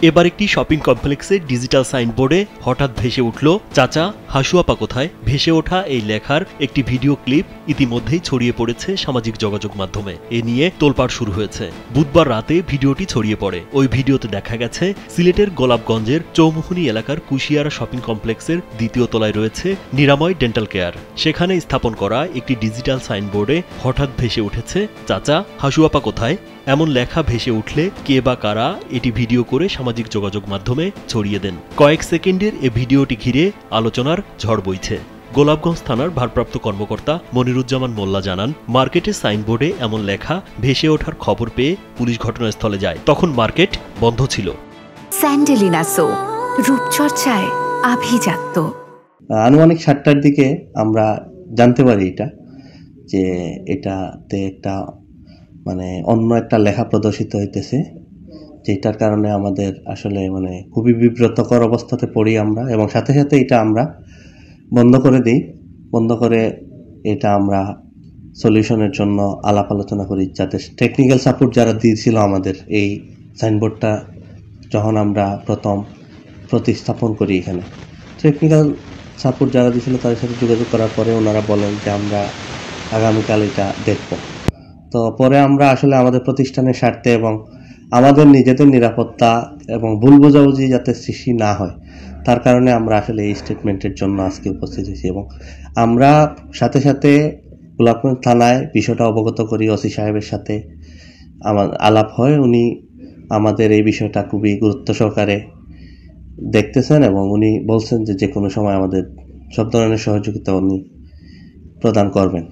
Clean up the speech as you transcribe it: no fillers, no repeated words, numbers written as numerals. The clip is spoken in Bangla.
এবার একটি শপিং কমপ্লেক্সে ডিজিটাল সাইনবোর্ডে হঠাৎ ভেসে উঠল চাচা হাসুয়াপা কোথায়। ভেসে ওঠা এই লেখার একটি ভিডিও ক্লিপ ইতিমধ্যেই ছড়িয়ে পড়েছে সামাজিক যোগাযোগ মাধ্যমে। এ নিয়ে তোলপাড় শুরু হয়েছে। বুধবার রাতে ভিডিওটি ছড়িয়ে পড়ে। ওই ভিডিওতে দেখা গেছে সিলেটের গোলাপগঞ্জের চৌমুহনী এলাকার কুশিয়ারা শপিং কমপ্লেক্সের দ্বিতীয় তলায় রয়েছে নিরাময় ডেন্টাল কেয়ার। সেখানে স্থাপন করা একটি ডিজিটাল সাইনবোর্ডে হঠাৎ ভেসে উঠেছে চাচা হাসুয়াপা কোথায়। এমন লেখা ভেসে উঠলে কে বা কারা এটি ভিডিও করে সামাজিক যোগাযোগ মাধ্যমে ছড়িয়ে দেন। কয়েক সেকেন্ডের এ ভিডিওটি ঘিরে আলোচনার ঝড় বইছে। গোলাপগঞ্জ থানার ভারপ্রাপ্ত কর্মকর্তা মনিরুজ্জামান মোল্লা জানান, মার্কেটের সাইনবোর্ডে এমন লেখা ভেসে ওঠার খবর পেয়ে পুলিশ ঘটনাস্থলে যায়। তখন মার্কেট বন্ধ ছিল। স্যান্ডেলিনা সো, রূপচর্চায় আভিজাত্য। আনুমানিক ৭টার দিকে আমরা জানতে পারি যে এটাতে একটা অন্য একটা লেখা প্রদর্শিত হইতেছে, যেটার কারণে আমাদের আসলে খুবই বিব্রতকর অবস্থাতে পড়ি আমরা, এবং সাথে সাথে এটা আমরা বন্ধ করে দিই। বন্ধ করে এটা আমরা সলিউশনের জন্য আলাপ আলোচনা করি, যাতে টেকনিক্যাল সাপোর্ট যারা দিয়েছিল আমাদের এই সাইনবোর্ডটা যখন আমরা প্রথম প্রতিস্থাপন করি, এখানে টেকনিক্যাল সাপোর্ট যারা দিয়েছিল তাদের সাথে যোগাযোগ করার পরে ওনারা বলেন যে আমরা আগামীকাল এটা দেখব। তো পরে আমরা আসলে আমাদের প্রতিষ্ঠানের স্বার্থে এবং আমাদের নিজেদের নিরাপত্তা এবং ভুল বোঝাবুঝি যাতে সৃষ্টি না হয়, তার কারণে আমরা আসলে এই স্টেটমেন্টের জন্য আজকে উপস্থিত হয়েছি। এবং আমরা সাথে সাথে গোলাপগঞ্জ থানায় বিষয়টা অবগত করি। ওসি সাহেবের সাথে আমার আলাপ হয়। উনি আমাদের এই বিষয়টা খুবই গুরুত্ব সহকারে দেখতেছেন এবং উনি বলছেন যে কোনো সময় আমাদের সব ধরনের সহযোগিতা উনি প্রদান করবেন।